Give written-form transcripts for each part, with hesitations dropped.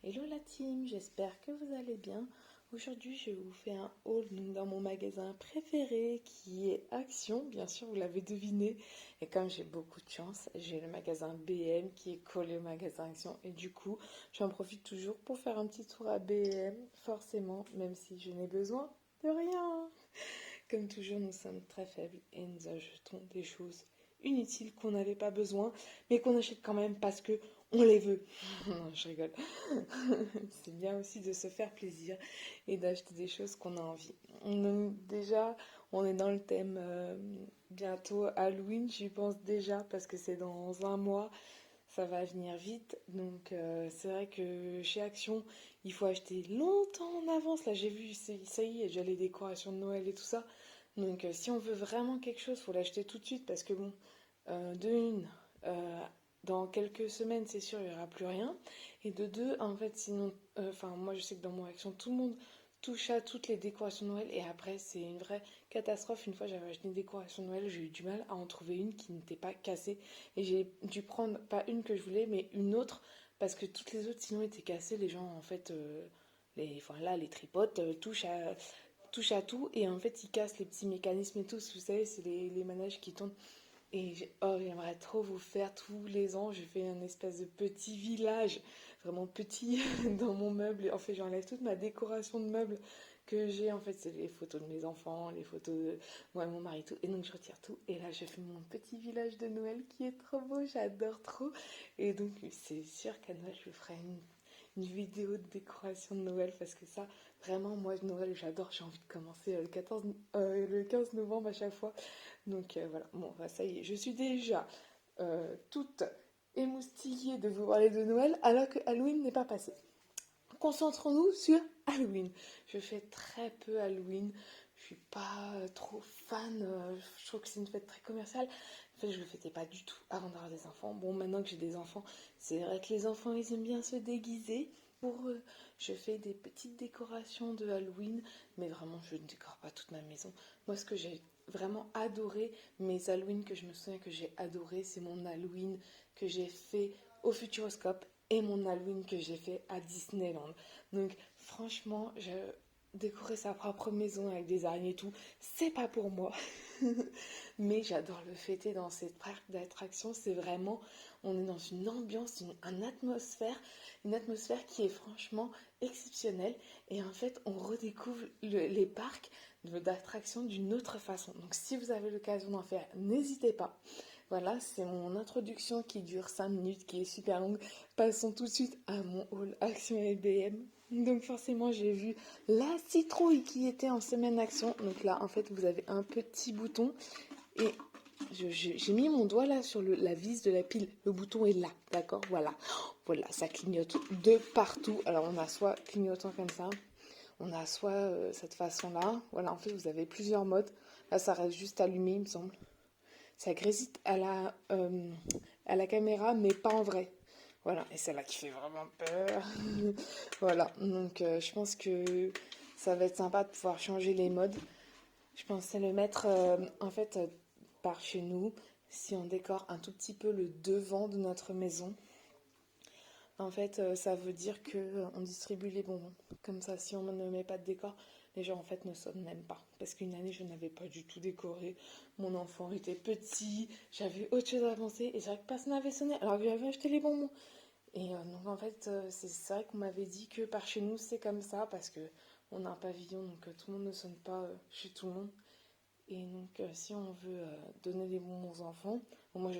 Hello la team, j'espère que vous allez bien. Aujourd'hui, je vous fais un haul dans mon magasin préféré qui est Action, bien sûr, vous l'avez deviné. Et comme j'ai beaucoup de chance, j'ai le magasin BM qui est collé au magasin Action. Et du coup, j'en profite toujours pour faire un petit tour à BM, forcément, même si je n'ai besoin de rien. Comme toujours, nous sommes très faibles et nous achetons des choses inutiles qu'on n'avait pas besoin, mais qu'on achète quand même parce que on les veut. Non, je rigole. C'est bien aussi de se faire plaisir et d'acheter des choses qu'on a envie. Déjà, on est dans le thème bientôt Halloween, j'y pense déjà parce que c'est dans un mois, ça va venir vite. Donc c'est vrai que chez Action, il faut acheter longtemps en avance. Là, j'ai vu, ça y est, j'ai les décorations de Noël et tout ça. Donc si on veut vraiment quelque chose, il faut l'acheter tout de suite parce que bon, de une, dans quelques semaines, c'est sûr, il n'y aura plus rien. Et de deux, en fait, sinon, enfin, moi je sais que dans mon Action, tout le monde touche à toutes les décorations de Noël et après, c'est une vraie catastrophe. Une fois, j'avais acheté une décoration de Noël, j'ai eu du mal à en trouver une qui n'était pas cassée et j'ai dû prendre pas une que je voulais, mais une autre parce que toutes les autres, sinon, étaient cassées. Les gens, en fait, enfin, là, les tripotes touchent à tout et en fait, ils cassent les petits mécanismes et tout. Vous savez, c'est les manèges qui tournent. Et j'aimerais trop vous faire tous les ans, je fais un espèce de petit village, vraiment petit, dans mon meuble. En fait, j'enlève toute ma décoration de meubles que j'ai. En fait, c'est les photos de mes enfants, les photos de moi et mon mari, tout. Et donc, je retire tout. Et là, je fais mon petit village de Noël qui est trop beau, j'adore trop. Et donc, c'est sûr qu'à Noël, je ferai une vidéo de décoration de Noël parce que ça, vraiment, moi, Noël, j'adore. J'ai envie de commencer le 15 novembre à chaque fois. Donc voilà, bon, bah, ça y est, je suis déjà toute émoustillée de vous parler de Noël alors que Halloween n'est pas passé. Concentrons-nous sur Halloween. Je fais très peu Halloween. Je suis pas trop fan. Je trouve que c'est une fête très commerciale. En fait, je le fêtais pas du tout avant d'avoir des enfants. Bon, maintenant que j'ai des enfants, c'est vrai que les enfants, ils aiment bien se déguiser. Pour eux, je fais des petites décorations de Halloween, mais vraiment, je ne décore pas toute ma maison. Moi, ce que j'ai vraiment adoré, mes Halloween que je me souviens que j'ai adoré, c'est mon Halloween que j'ai fait au Futuroscope et mon Halloween que j'ai fait à Disneyland. Donc franchement, décorer sa propre maison avec des araignées et tout, c'est pas pour moi. Mais j'adore le fêter dans cette parc d'attractions. C'est vraiment, on est dans une ambiance, une atmosphère qui est franchement exceptionnelle. Et en fait, on redécouvre les parcs d'attractions d'une autre façon. Donc si vous avez l'occasion d'en faire, n'hésitez pas. Voilà, c'est mon introduction qui dure 5 minutes, qui est super longue. Passons tout de suite à mon haul Action LBM. Donc forcément, j'ai vu la citrouille qui était en semaine action. Donc là, en fait, vous avez un petit bouton et j'ai mis mon doigt là sur la vis de la pile. Le bouton est là, d'accord? Voilà. Voilà, ça clignote de partout. Alors on a soit clignotant comme ça, on a soit cette façon-là. Voilà, en fait, vous avez plusieurs modes. Là, ça reste juste allumé, il me semble. Ça grésille à la caméra, mais pas en vrai. Voilà, et c'est là qui fait vraiment peur. Voilà, donc je pense que ça va être sympa de pouvoir changer les modes. Je pensais le mettre en fait par chez nous, si on décore un tout petit peu le devant de notre maison. En fait, ça veut dire que on distribue les bonbons. Comme ça, si on ne met pas de décor, les gens en fait ne sonnent même pas. Parce qu'une année, je n'avais pas du tout décoré. Mon enfant était petit, j'avais autre chose à penser et c'est vrai que personne n'avait sonné. Alors que j'avais acheté les bonbons. Et donc en fait, c'est vrai qu'on m'avait dit que par chez nous c'est comme ça parce que on a un pavillon donc tout le monde ne sonne pas chez tout le monde. Et donc si on veut donner des bonbons aux enfants, bon, moi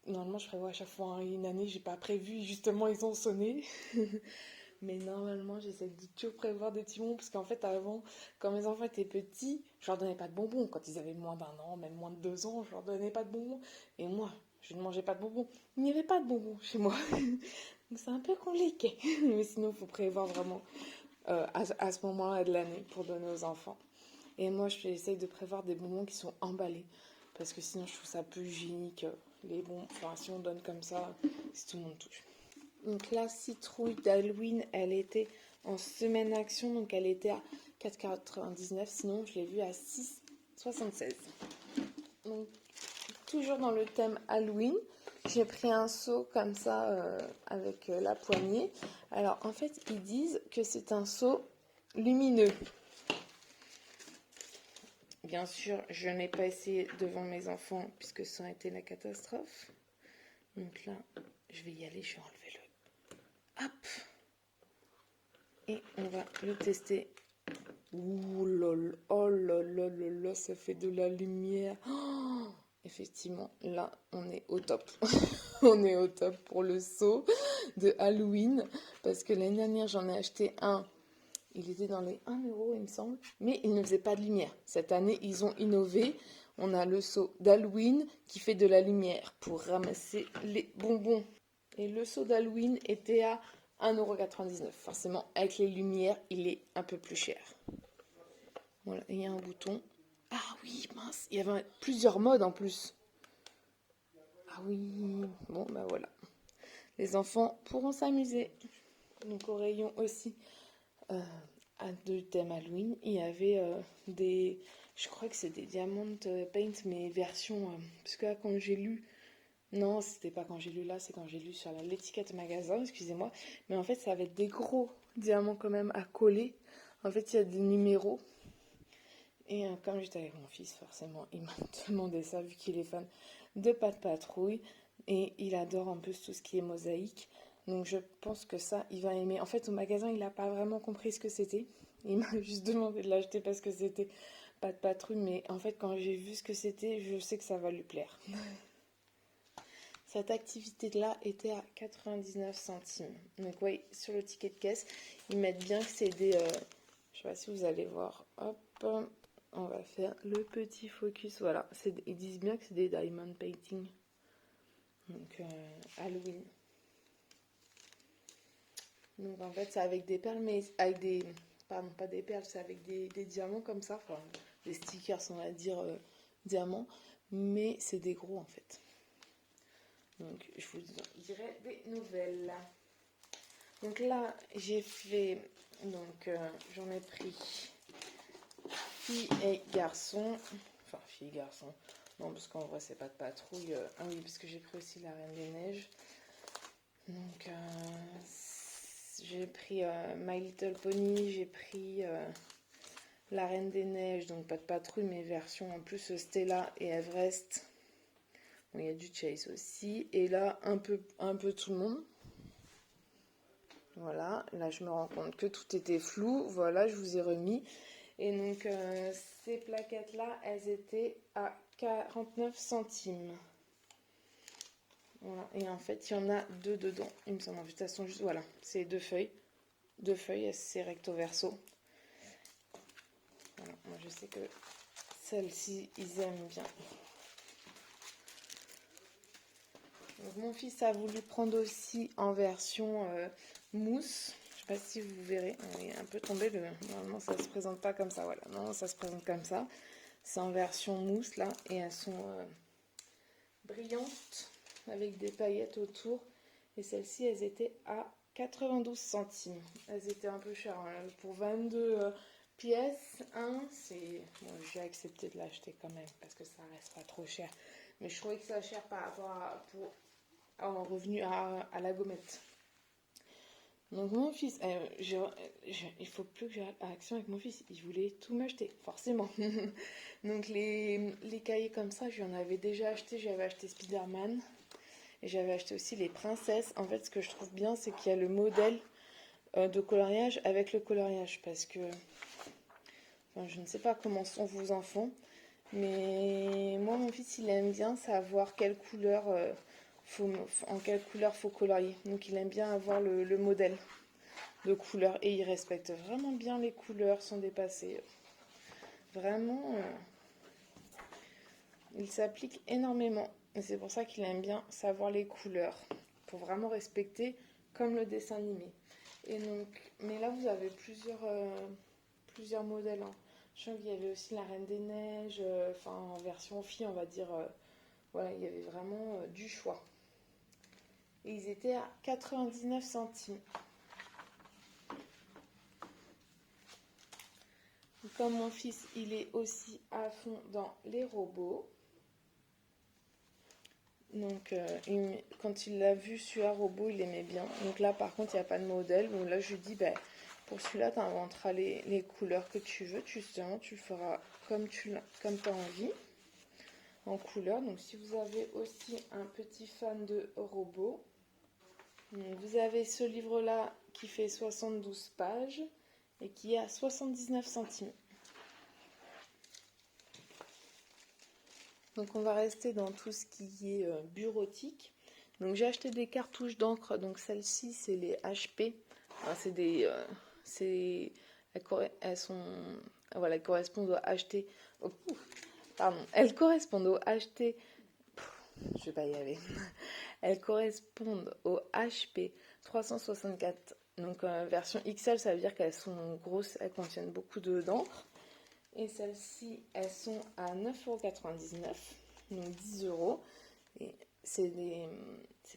normalement je prévois à chaque fois une année, j'ai pas prévu justement ils ont sonné. Mais normalement j'essaie de toujours prévoir des petits bonbons parce qu'en fait avant, quand mes enfants étaient petits, je leur donnais pas de bonbons. Quand ils avaient moins d'un an, même moins de 2 ans, je leur donnais pas de bonbons. Et moi, je ne mangeais pas de bonbons. Il n'y avait pas de bonbons chez moi. Donc c'est un peu compliqué. Mais sinon, il faut prévoir vraiment à ce moment-là de l'année pour donner aux enfants. Et moi, j'essaye de prévoir des bonbons qui sont emballés. Parce que sinon, je trouve ça plus hygiénique. Les bonbons, enfin, si on donne comme ça, si tout le monde touche. Donc la citrouille d'Halloween, elle était en semaine action, donc elle était à 4,99. Sinon, je l'ai vue à 6,76. Donc toujours dans le thème Halloween, j'ai pris un seau comme ça avec la poignée. Alors en fait, ils disent que c'est un seau lumineux. Bien sûr, je n'ai pas essayé devant mes enfants puisque ça a été la catastrophe. Donc là, je vais y aller, je vais enlever le... Hop! Et on va le tester. Ouh là là, oh là là là là, ça fait de la lumière. Oh, effectivement, là, on est au top. On est au top pour le seau de Halloween. Parce que l'année dernière, j'en ai acheté un. Il était dans les 1 € il me semble. Mais il ne faisait pas de lumière. Cette année, ils ont innové. On a le seau d'Halloween qui fait de la lumière pour ramasser les bonbons. Et le seau d'Halloween était à 1,99 €. Forcément, avec les lumières, il est un peu plus cher. Voilà, il y a un bouton. Ah oui, mince, il y avait plusieurs modes en plus. Ah oui, bon, bah voilà. Les enfants pourront s'amuser. Donc au rayon aussi de thème Halloween, il y avait des... Je crois que c'est des Diamond Paint, mais version... parce que là, quand j'ai lu... Non, c'était pas quand j'ai lu là, c'est quand j'ai lu sur l'étiquette magasin, excusez-moi. Mais en fait, ça va être des gros diamants quand même à coller. En fait, il y a des numéros. Et comme j'étais avec mon fils, forcément, il m'a demandé ça, vu qu'il est fan de Pat' Patrouille. Et il adore un peu tout ce qui est mosaïque. Donc je pense que ça, il va aimer. En fait, au magasin, il n'a pas vraiment compris ce que c'était. Il m'a juste demandé de l'acheter parce que c'était Pat' Patrouille. Mais en fait, quand j'ai vu ce que c'était, je sais que ça va lui plaire. Cette activité-là était à 99 centimes. Donc oui, sur le ticket de caisse, ils mettent bien que c'est des... je sais pas si vous allez voir. Hop, on va faire le petit focus. Voilà, ils disent bien que c'est des diamond painting. Donc Halloween. Donc en fait, c'est avec des perles, mais avec des... Pardon, pas des perles, c'est avec des diamants comme ça. Enfin, des stickers, on va dire diamants. Mais c'est des gros en fait. Donc je vous dirai des nouvelles. Donc là, j'ai fait... Donc j'en ai pris fille et garçon. Enfin, fille et garçon. Non, parce qu'en vrai, c'est pas de patrouille. Ah oui, parce que j'ai pris aussi la Reine des Neiges. Donc, j'ai pris My Little Pony, j'ai pris la Reine des Neiges, donc pas de patrouille, mais version en plus Stella et Everest. Bon, il y a du Chase aussi. Et là, un peu tout le monde. Voilà, là je me rends compte que tout était flou. Voilà, je vous ai remis. Et donc, ces plaquettes-là, elles étaient à 49 centimes. Voilà, et en fait, il y en a deux dedans. Il me semble, en fait, elles sont juste, voilà, c'est deux feuilles. Deux feuilles, c'est recto verso. Voilà, moi je sais que celles-ci, ils aiment bien. Donc, mon fils a voulu prendre aussi en version mousse. Je sais pas si vous verrez, il est un peu tombé. Normalement, ça se présente pas comme ça. Voilà, non, ça se présente comme ça. C'est en version mousse là, et elles sont brillantes avec des paillettes autour. Et celles-ci, elles étaient à 92 centimes. Elles étaient un peu chères. Hein. Pour 22 pièces, c'est... Bon, j'ai accepté de l'acheter quand même parce que ça reste pas trop cher. Mais je trouvais que ça cher par rapport en revenu à la gommette. Donc mon fils, il faut plus que j'arrête à action avec mon fils. Il voulait tout m'acheter, forcément. Donc les cahiers comme ça, j'en avais déjà acheté. J'avais acheté Spider-Man. Et j'avais acheté aussi les princesses. En fait, ce que je trouve bien, c'est qu'il y a le modèle de coloriage avec le coloriage. Parce que, enfin, je ne sais pas comment sont vos enfants. Mais moi, mon fils, il aime bien savoir en quelle couleur faut colorier. Donc, il aime bien avoir le modèle de couleur. Et il respecte vraiment bien les couleurs sans dépasser. Vraiment, il s'applique énormément. Et c'est pour ça qu'il aime bien savoir les couleurs. Pour vraiment respecter comme le dessin animé. Et donc, mais là, vous avez plusieurs modèles. Hein. Je crois qu'il y avait aussi la Reine des Neiges, enfin en version fille, on va dire. Voilà, il y avait vraiment du choix. Et ils étaient à 99 centimes. Comme mon fils, il est aussi à fond dans les robots. Donc quand il l'a vu sur un robot, il aimait bien. Donc là par contre il n'y a pas de modèle. Donc là je lui dis bah, pour celui-là tu inventeras les couleurs que tu veux. Justement tu le feras comme tu as envie en couleur. Donc si vous avez aussi un petit fan de robots, vous avez ce livre-là qui fait 72 pages et qui est à 79 centimes. Donc on va rester dans tout ce qui est bureautique. Donc j'ai acheté des cartouches d'encre. Donc celles-ci c'est les HP. Alors, c'est des, elles sont, voilà, elles correspondent au HT. Oh, pardon, elles correspondent au HT. Je vais pas y aller. Elles correspondent au HP 364. Donc version XL, ça veut dire qu'elles sont grosses, elles contiennent beaucoup d'encre. Et celles-ci, elles sont à 9,99 €, donc 10 euros. Et c'est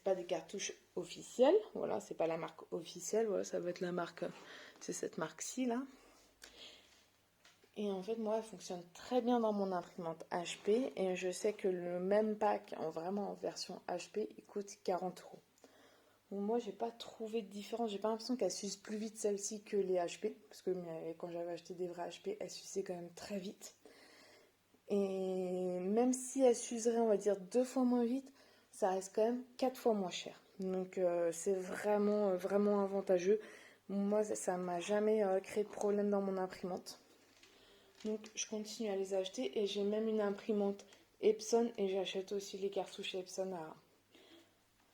pas des cartouches officielles, voilà, c'est pas la marque officielle, voilà, ça va être la marque, c'est cette marque-ci là. Et en fait, moi, elle fonctionne très bien dans mon imprimante HP. Et je sais que le même pack, vraiment en version HP, il coûte 40 euros. Donc moi, j'ai pas trouvé de différence. J'ai pas l'impression qu'elle s'use plus vite celle-ci que les HP. Parce que quand j'avais acheté des vrais HP, elles s'usaient quand même très vite. Et même si elles s'useraient, on va dire, 2 fois moins vite, ça reste quand même 4 fois moins cher. Donc c'est vraiment, vraiment avantageux. Moi, ça m'a jamais créé de problème dans mon imprimante. Donc je continue à les acheter et j'ai même une imprimante Epson et j'achète aussi les cartouches Epson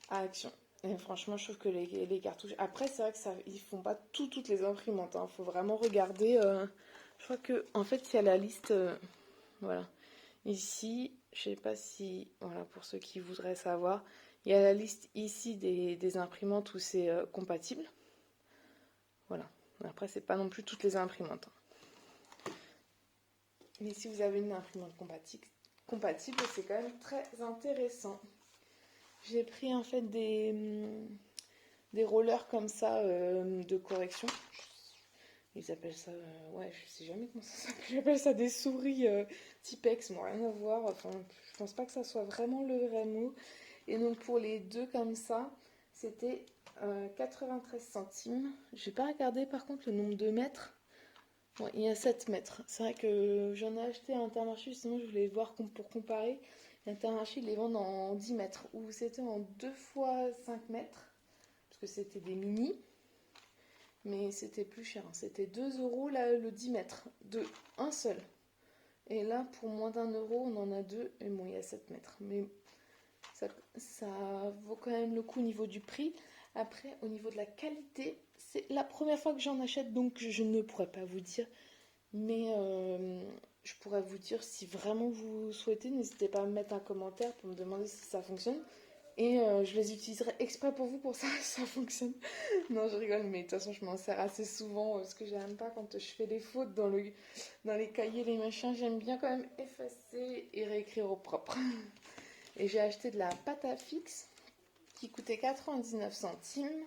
à Action. Et franchement, je trouve que les cartouches. Après, c'est vrai que ils font pas toutes les imprimantes. Il faut vraiment regarder. Je crois que en fait, il y a la liste. Voilà. Ici, je sais pas si. Voilà, pour ceux qui voudraient savoir, il y a la liste ici des imprimantes où c'est compatible. Voilà. Après, c'est pas non plus toutes les imprimantes. Mais si vous avez une imprimante compatible, c'est quand même très intéressant. J'ai pris en fait des rollers comme ça de correction. Ils appellent ça, ouais, je sais jamais comment ça s'appelle. J'appelle ça des souris Tipex, bon, rien à voir. Enfin, je pense pas que ça soit vraiment le vrai mot. Et donc pour les deux comme ça, c'était 93 centimes. J'ai pas regardé par contre le nombre de mètres. Bon, il y a 7 mètres. C'est vrai que j'en ai acheté à Intermarché, sinon je voulais voir pour comparer. Intermarché, ils les vendent en 10 mètres, ou c'était en 2 fois 5 mètres, parce que c'était des mini, mais c'était plus cher. C'était 2 euros là, le 10 mètres, de un seul. Et là, pour moins d'1 euro, on en a deux, et bon, il y a 7 mètres. Mais ça vaut quand même le coup au niveau du prix. Après, au niveau de la qualité, c'est la première fois que j'en achète, donc je ne pourrais pas vous dire. Mais je pourrais vous dire si vraiment vous souhaitez, n'hésitez pas à me mettre un commentaire pour me demander si ça fonctionne. Et je les utiliserai exprès pour vous pour ça, si ça fonctionne. Non, je rigole, mais de toute façon, je m'en sers assez souvent. Ce que j'aime pas quand je fais des fautes dans les cahiers, les machins, j'aime bien quand même effacer et réécrire au propre. Et j'ai acheté de la pâte à fixe qui coûtait 99 centimes.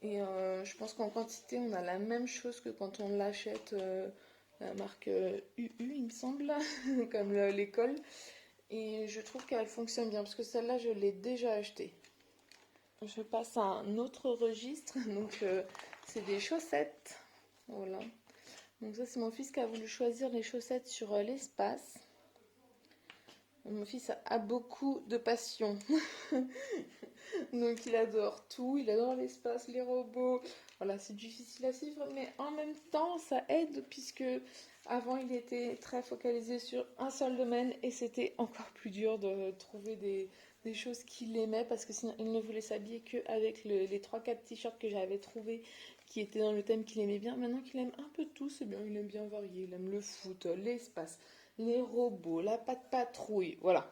Et je pense qu'en quantité, on a la même chose que quand on l'achète, la marque UU, il me semble, comme l'école. Et je trouve qu'elle fonctionne bien, parce que celle-là, je l'ai déjà achetée. Je passe à un autre registre, donc c'est des chaussettes. Voilà. Donc ça, c'est mon fils qui a voulu choisir les chaussettes sur l'espace. Mon fils a beaucoup de passion. Donc il adore tout, il adore l'espace, les robots. Voilà, c'est difficile à suivre, mais en même temps, ça aide puisque avant il était très focalisé sur un seul domaine et c'était encore plus dur de trouver des choses qu'il aimait parce que sinon il ne voulait s'habiller qu'avec les 3-4 t-shirts que j'avais trouvés qui étaient dans le thème qu'il aimait bien. Maintenant qu'il aime un peu tout, c'est bien, il aime bien varier, il aime le foot, l'espace, les robots, la patte patrouille, voilà.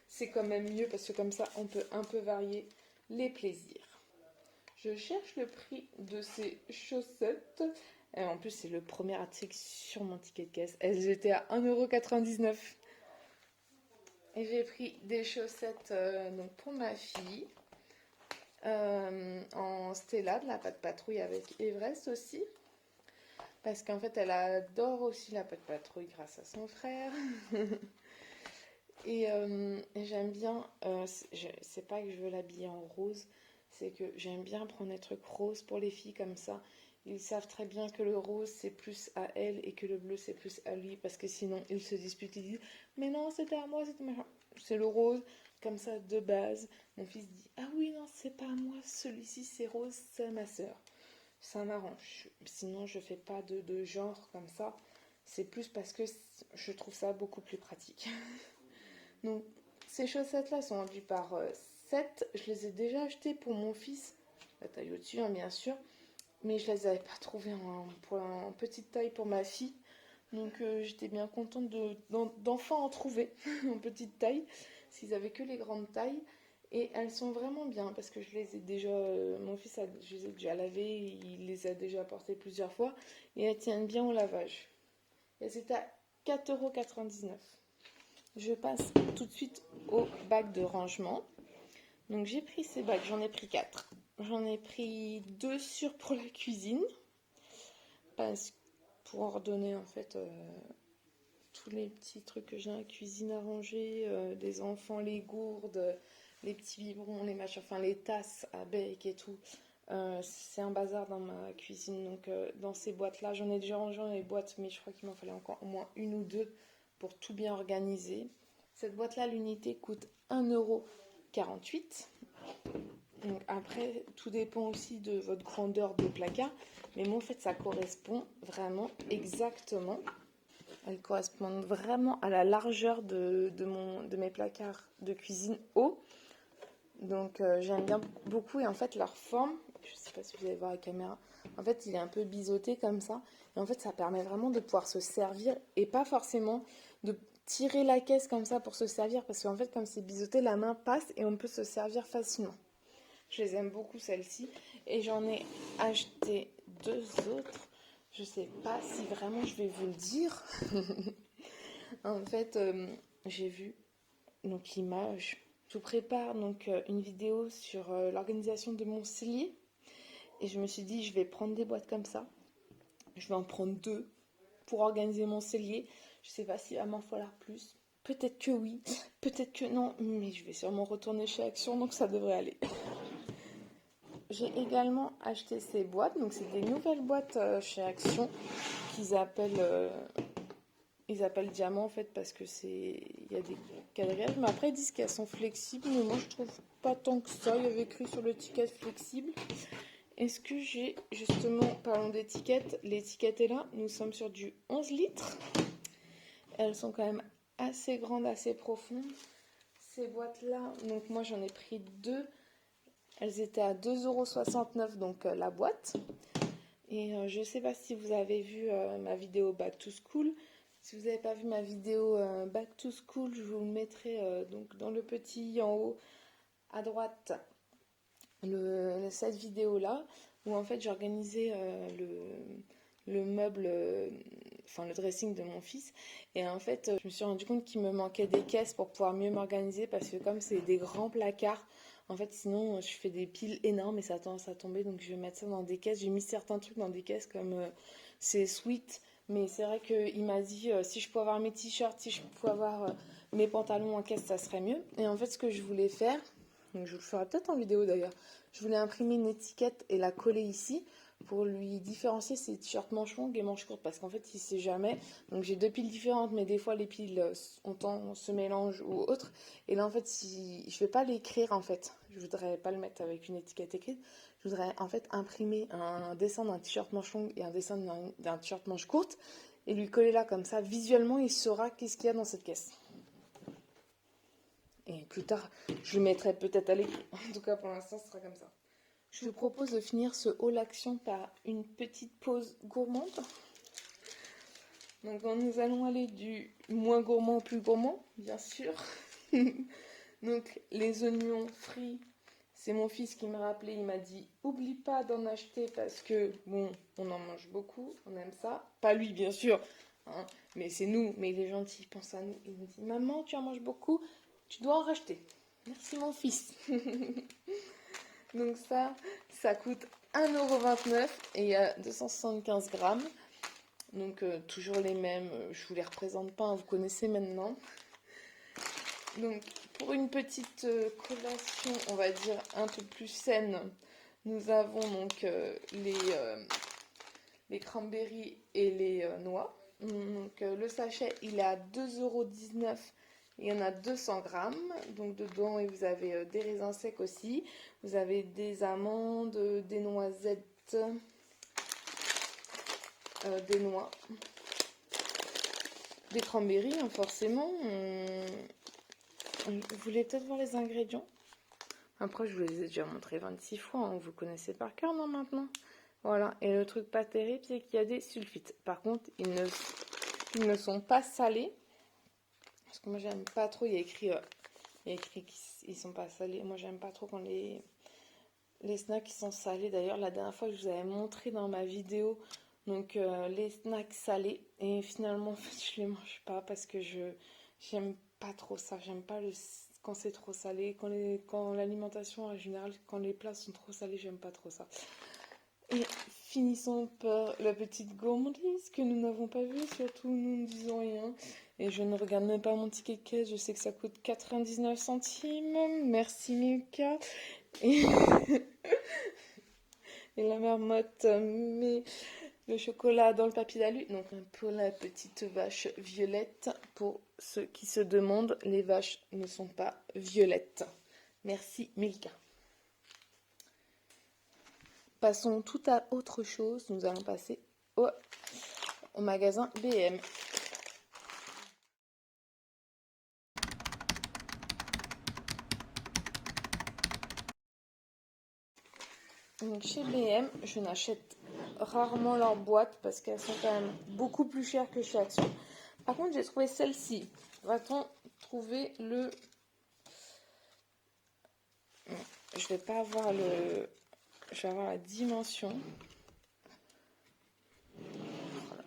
C'est quand même mieux parce que comme ça on peut un peu varier les plaisirs. Je cherche le prix de ces chaussettes. Et en plus c'est le premier article sur mon ticket de caisse. Elles étaient à 1,99 €. Et j'ai pris des chaussettes donc pour ma fille. En Stella de la pâte patrouille avec Everest aussi. Parce qu'en fait elle adore aussi la pâte patrouille grâce à son frère. Et j'aime bien, c'est pas que je veux l'habiller en rose, c'est que j'aime bien prendre des trucs roses pour les filles comme ça. Ils savent très bien que le rose c'est plus à elle et que le bleu c'est plus à lui parce que sinon ils se disputent, ils disent mais non c'était à moi, c'était machin. C'est le rose, comme ça de base. Mon fils dit ah oui non c'est pas à moi, celui-ci c'est rose, c'est à ma soeur. Ça m'arrange. Sinon je fais pas de genre comme ça. C'est plus parce que je trouve ça beaucoup plus pratique. Donc, ces chaussettes-là sont vendues par 7. Je les ai déjà achetées pour mon fils, la taille au-dessus, hein, bien sûr. Mais je les avais pas trouvées en petite taille pour ma fille. Donc, j'étais bien contente d'enfin en trouver en petite taille. S'ils avaient que les grandes tailles. Et elles sont vraiment bien parce que je les ai déjà. Mon fils, je les ai déjà lavées. Il les a déjà portées plusieurs fois. Et elles tiennent bien au lavage. Et c'est à 4,99 €. Je passe tout de suite au bac de rangement. Donc j'ai pris ces bacs, j'en ai pris 4. J'en ai pris 2 sûrs pour la cuisine. Pour ordonner en fait tous les petits trucs que j'ai à la cuisine à ranger. Des enfants, les gourdes, les petits biberons, les machins, enfin les tasses à bec et tout. C'est un bazar dans ma cuisine. Donc dans ces boîtes-là, j'en ai déjà rangé dans les boîtes, mais je crois qu'il m'en fallait encore au moins une ou deux pour tout bien organiser. Cette boîte-là, l'unité coûte 1,48 €. Donc après, tout dépend aussi de votre grandeur de placard. Mais moi, en fait, ça correspond vraiment exactement. Elle correspond vraiment à la largeur de mes placards de cuisine hauts. Donc j'aime bien beaucoup. Et en fait, leur forme, je ne sais pas si vous allez voir la caméra, en fait, il est un peu biseauté comme ça. Et en fait, ça permet vraiment de pouvoir se servir et pas forcément de tirer la caisse comme ça pour se servir parce qu'en fait, comme c'est biseauté, la main passe et on peut se servir facilement. Je les aime beaucoup celles-ci et j'en ai acheté 2 autres. Je sais pas si vraiment je vais vous le dire. En fait, j'ai vu donc l'image. Je vous prépare donc une vidéo sur l'organisation de mon cellier et je me suis dit je vais prendre des boîtes comme ça. Je vais en prendre 2 pour organiser mon cellier. Je sais pas s'il va m'en falloir plus. Peut-être que oui, peut-être que non, mais je vais sûrement retourner chez Action, donc ça devrait aller. J'ai également acheté ces boîtes, donc c'est des nouvelles boîtes chez Action ils appellent diamant en fait parce que il y a des quadrillages, mais après ils disent qu'elles sont flexibles, mais moi je trouve pas tant que ça. Il y avait écrit sur l'étiquette flexible. Est-ce que j'ai justement, parlons d'étiquette, l'étiquette est là, nous sommes sur du 11 litres. Elles sont quand même assez grandes, assez profondes. Ces boîtes-là, donc moi j'en ai pris 2. Elles étaient à 2,69 € donc la boîte. Et je ne sais pas si vous avez vu ma vidéo Back to School. Si vous n'avez pas vu ma vidéo Back to School, je vous le mettrai donc dans le petit en haut à droite cette vidéo-là où en fait j'ai organisé le meuble, enfin le dressing de mon fils. Et en fait, je me suis rendu compte qu'il me manquait des caisses pour pouvoir mieux m'organiser parce que comme c'est des grands placards, en fait, sinon je fais des piles énormes et ça a tendance à tomber. Donc je vais mettre ça dans des caisses. J'ai mis certains trucs dans des caisses comme c'est sweet. Mais c'est vrai qu'il m'a dit si je pouvais avoir mes t-shirts, si je pouvais avoir mes pantalons en caisse, ça serait mieux. Et en fait, ce que je voulais faire, donc je vous le ferai peut-être en vidéo d'ailleurs, je voulais imprimer une étiquette et la coller ici pour lui différencier ses t-shirts manches longues et manches courtes parce qu'en fait il sait jamais. Donc j'ai 2 piles différentes mais des fois les piles se mélangent ou autre. Et là en fait je vais pas l'écrire en fait. Je voudrais pas le mettre avec une étiquette écrite. Je voudrais en fait imprimer un dessin d'un t-shirt manche longue et un dessin d'un t-shirt manche courte et lui coller là comme ça. Visuellement il saura qu'est-ce qu'il y a dans cette caisse. Et plus tard, je le mettrai peut-être à l'écrit. En tout cas, pour l'instant, ce sera comme ça. Je vous propose de finir ce haul action par une petite pause gourmande. Donc, nous allons aller du moins gourmand au plus gourmand, bien sûr. Donc, les oignons frits, c'est mon fils qui me rappelait. Il m'a dit, oublie pas d'en acheter parce que, bon, on en mange beaucoup, on aime ça. Pas lui, bien sûr, hein, mais c'est nous. Mais il est gentil, il pense à nous. Il me dit, maman, tu en manges beaucoup, tu dois en racheter. Merci mon fils. Donc ça coûte 1,29 € et il y a 275 grammes. Donc toujours les mêmes, je vous les représente pas, hein, vous connaissez maintenant. Donc pour une petite collation, on va dire un peu plus saine, nous avons donc les cranberries et les noix. Donc le sachet il est à 2,19 €. Il y en a 200 grammes. Donc dedans vous avez des raisins secs aussi. Vous avez des amandes, des noisettes, des noix, des cranberries hein, forcément. Vous voulez peut-être voir les ingrédients? Après, je vous les ai déjà montrés 26 fois. Hein. Vous connaissez par cœur, non, maintenant? Voilà. Et le truc pas terrible, c'est qu'il y a des sulfites. Par contre, ils ne sont pas salés. Parce que moi, j'aime pas trop. Il y a écrit qu'ils sont pas salés. Moi, j'aime pas trop quand les snacks sont salés. D'ailleurs, la dernière fois, je vous avais montré dans ma vidéo donc les snacks salés. Et finalement, en fait, je les mange pas parce que j'aime pas trop ça. J'aime pas quand c'est trop salé. Quand l'alimentation en général, quand les plats sont trop salés, j'aime pas trop ça. Et finissons par la petite gourmandise que nous n'avons pas vue. Surtout, nous ne disons rien. Et je ne regarde même pas mon ticket de caisse. Je sais que ça coûte 99 centimes. Merci Milka. Et, et la marmotte met le chocolat dans le papier d'alu. Donc pour la petite vache violette, pour ceux qui se demandent, les vaches ne sont pas violettes. Merci Milka. Passons tout à autre chose. Nous allons passer au magasin BM. Donc chez BM, je n'achète rarement leurs boîtes parce qu'elles sont quand même beaucoup plus chères que chez Action. Par contre, j'ai trouvé celle-ci. Va-t-on trouver le... Je vais pas avoir le... Je vais avoir la dimension. Voilà.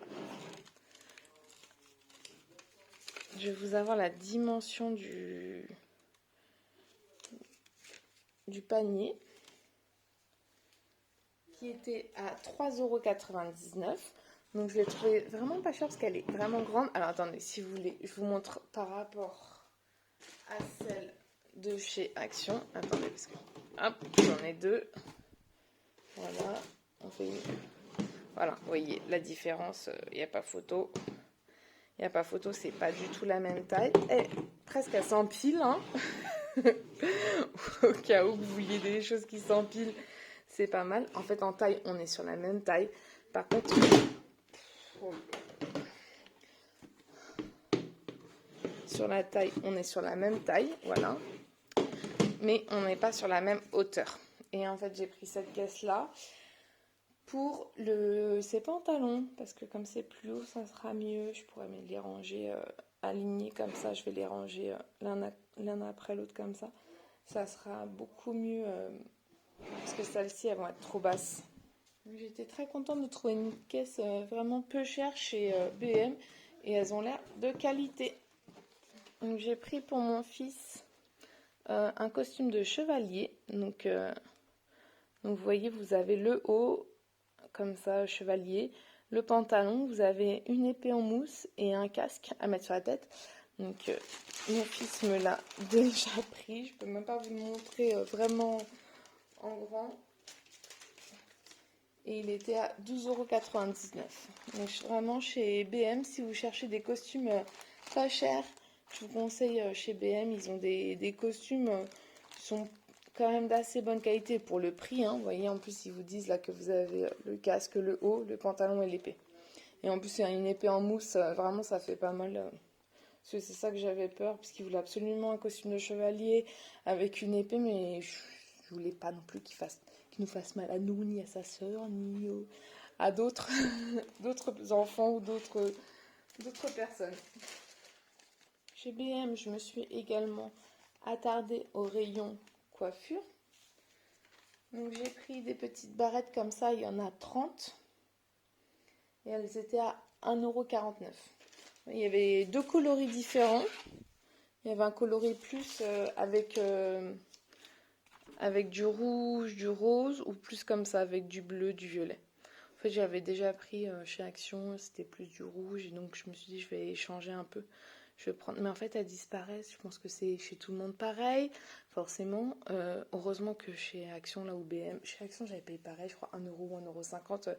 Je vais vous avoir la dimension du panier qui était à 3,99 €. Donc je l'ai trouvée vraiment pas chère parce qu'elle est vraiment grande. Alors attendez, si vous voulez, je vous montre par rapport à celle de chez Action. Attendez, parce que hop, j'en ai deux. Voilà, on fait une... Voilà, vous voyez la différence, il n'y a pas photo. Il n'y a pas photo, c'est pas du tout la même taille. Et presque à s'empile, hein. Au cas où vous vouliez des choses qui s'empilent, c'est pas mal. En fait, en taille, on est sur la même taille. Par contre, sur la taille, on est sur la même taille, voilà. Mais on n'est pas sur la même hauteur. Et en fait, j'ai pris cette caisse-là pour ces pantalons. Parce que comme c'est plus haut, ça sera mieux. Je pourrais les ranger alignés comme ça. Je vais les ranger l'un après l'autre comme ça. Ça sera beaucoup mieux. Parce que celles-ci, elles vont être trop basses. J'étais très contente de trouver une caisse vraiment peu chère chez BM. Et elles ont l'air de qualité. Donc j'ai pris pour mon fils un costume de chevalier. Donc vous voyez, vous avez le haut, comme ça, chevalier. Le pantalon, vous avez une épée en mousse et un casque à mettre sur la tête. Donc mon fils me l'a déjà pris. Je peux même pas vous le montrer vraiment en grand. Et il était à 12,99 €. Donc vraiment chez BM, si vous cherchez des costumes pas chers, je vous conseille chez BM. Ils ont des costumes qui sont quand même d'assez bonne qualité pour le prix. Hein. Vous voyez, en plus, ils vous disent là que vous avez le casque, le haut, le pantalon et l'épée. Et en plus, il y a une épée en mousse. Vraiment, ça fait pas mal. Parce que c'est ça que j'avais peur, parce qu'il voulait absolument un costume de chevalier avec une épée, mais je voulais pas non plus qu'il nous fasse mal à nous, ni à sa sœur, ni à d'autres d'autres enfants ou d'autres personnes. Chez BM, je me suis également attardée au rayon coiffure. Donc j'ai pris des petites barrettes comme ça, il y en a 30. Et elles étaient à 1,49 €. Il y avait deux coloris différents. Il y avait un coloris plus avec du rouge, du rose, ou plus comme ça, avec du bleu, du violet. En fait, j'avais déjà pris chez Action, c'était plus du rouge, et donc je me suis dit, je vais changer un peu. je vais prendre. Mais en fait, elles disparaissent. Je pense que c'est chez tout le monde pareil, forcément. Heureusement que chez Action, là, ou BM, chez Action, j'avais payé pareil, je crois 1 euro ou 1,50 €,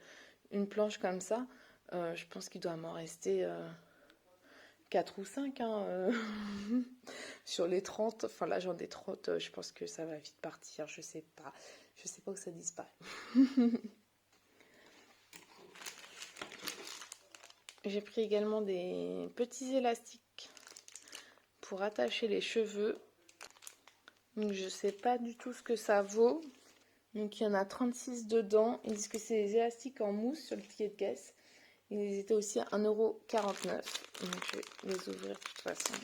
une planche comme ça. Je pense qu'il doit m'en rester 4 ou 5 hein, sur les 30. Enfin, là, j'en ai 30. Je pense que ça va vite partir. Je sais pas. Je sais pas où ça disparaît. J'ai pris également des petits élastiques pour attacher les cheveux. Donc je sais pas du tout ce que ça vaut. Donc il y en a 36 dedans. Ils disent que c'est des élastiques en mousse sur le ticket de caisse. Ils étaient aussi à 1,49 €. Donc je vais les ouvrir de toute façon.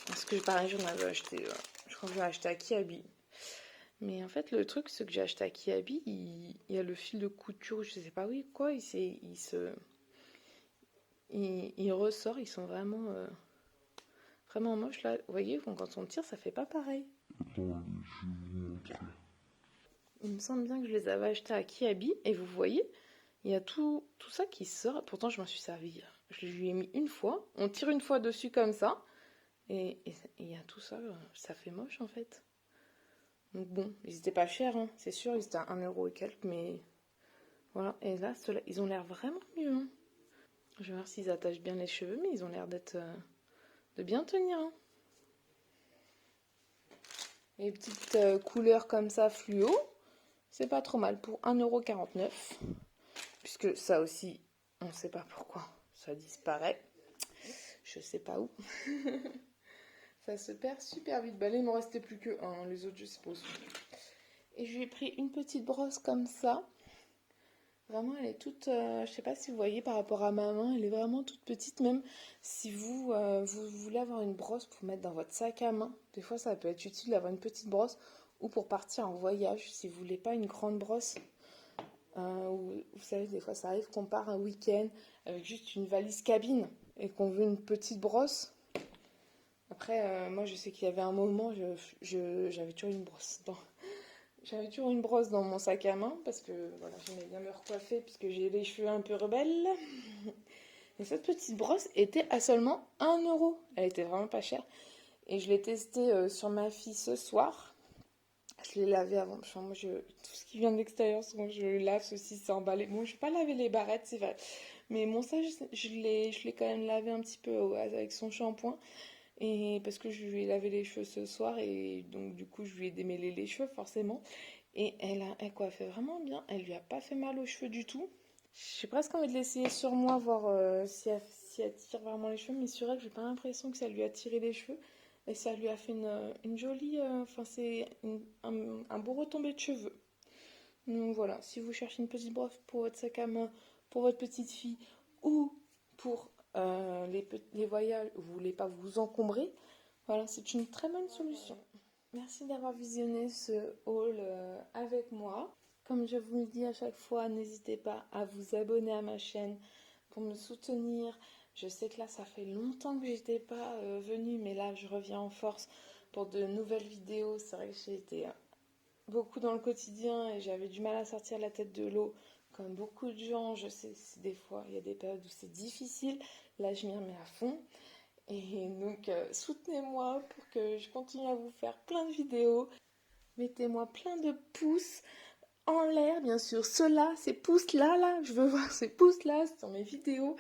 Parce que pareil, j'en avais acheté. Je crois que j'ai acheté à Kiabi. Mais en fait, le truc, c'est que j'ai acheté à Kiabi, il y a le fil de couture, je sais pas oui quoi, il ressort, ils sont vraiment, vraiment moches là. Vous voyez, quand on tire, ça fait pas pareil. Attends, je vais vous montrer. Il me semble bien que je les avais achetés à Kiabi, et vous voyez, il y a tout ça qui sort. Pourtant, je m'en suis servi. Je lui ai mis une fois, on tire une fois dessus comme ça, et il y a tout ça, ça fait moche en fait. Donc bon, ils étaient pas chers, hein, c'est sûr, ils étaient à 1 € et quelques, mais voilà. Et là, ceux-là, ils ont l'air vraiment mieux. Hein. Je vais voir s'ils attachent bien les cheveux, mais ils ont l'air d'être de bien tenir. Hein. Les petites couleurs comme ça, fluo, c'est pas trop mal pour 1,49 €. Puisque ça aussi, on ne sait pas pourquoi, ça disparaît. Je sais pas où. Ça se perd super vite. Bah là, il m'en restait plus que un. Les autres, je sais pas où. Et je lui ai pris une petite brosse comme ça. Vraiment, elle est toute... je sais pas si vous voyez par rapport à ma main, elle est vraiment toute petite. Même si vous voulez avoir une brosse pour mettre dans votre sac à main, des fois, ça peut être utile d'avoir une petite brosse. Ou pour partir en voyage, si vous voulez pas une grande brosse. Vous savez, des fois, ça arrive qu'on part un week-end avec juste une valise cabine et qu'on veut une petite brosse. Après, moi, je sais qu'il y avait un moment, j'avais toujours une brosse J'avais toujours une brosse dans mon sac à main parce que voilà, j'aimais bien me recoiffer puisque j'ai les cheveux un peu rebelles. Et cette petite brosse était à seulement 1 €. Elle était vraiment pas chère. Et je l'ai testée sur ma fille ce soir. Je l'ai lavée avant. Enfin, moi, tout ce qui vient de l'extérieur, souvent je lave, ceci, c'est emballé. Bon, je vais pas laver les barrettes, c'est vrai. Mais mon sage, je l'ai quand même lavé un petit peu avec son shampoing. Et parce que je lui ai lavé les cheveux ce soir et donc du coup je lui ai démêlé les cheveux forcément. Et elle coiffait vraiment bien, elle lui a pas fait mal aux cheveux du tout. J'ai presque envie de l'essayer sur moi, voir si elle tire vraiment les cheveux, mais sur elle j'ai pas l'impression que ça lui a tiré les cheveux. Et ça lui a fait une jolie, enfin c'est un beau retombé de cheveux. Donc voilà, si vous cherchez une petite brosse pour votre sac à main, pour votre petite fille ou pour les voyages, vous voulez pas vous encombrer, voilà, c'est une très bonne solution. Merci d'avoir visionné ce haul avec moi. Comme je vous le dis à chaque fois, n'hésitez pas à vous abonner à ma chaîne pour me soutenir. Je sais que là, ça fait longtemps que j'étais pas venue, mais là, je reviens en force pour de nouvelles vidéos. C'est vrai que j'ai été beaucoup dans le quotidien et j'avais du mal à sortir la tête de l'eau. Comme beaucoup de gens, je sais, des fois, il y a des périodes où c'est difficile. Là, je m'y remets à fond. Et donc, soutenez-moi pour que je continue à vous faire plein de vidéos. Mettez-moi plein de pouces en l'air, bien sûr. Ceux-là, ces pouces-là, là, je veux voir ces pouces-là sur mes vidéos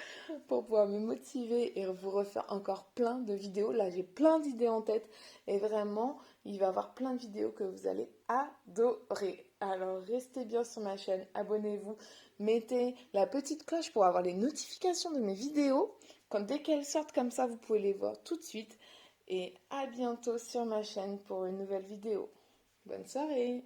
pour pouvoir me motiver et vous refaire encore plein de vidéos. Là, j'ai plein d'idées en tête et vraiment, il va y avoir plein de vidéos que vous allez adorer. Alors, restez bien sur ma chaîne, abonnez-vous, mettez la petite cloche pour avoir les notifications de mes vidéos. Dès qu'elles sortent comme ça, vous pouvez les voir tout de suite. Et à bientôt sur ma chaîne pour une nouvelle vidéo. Bonne soirée!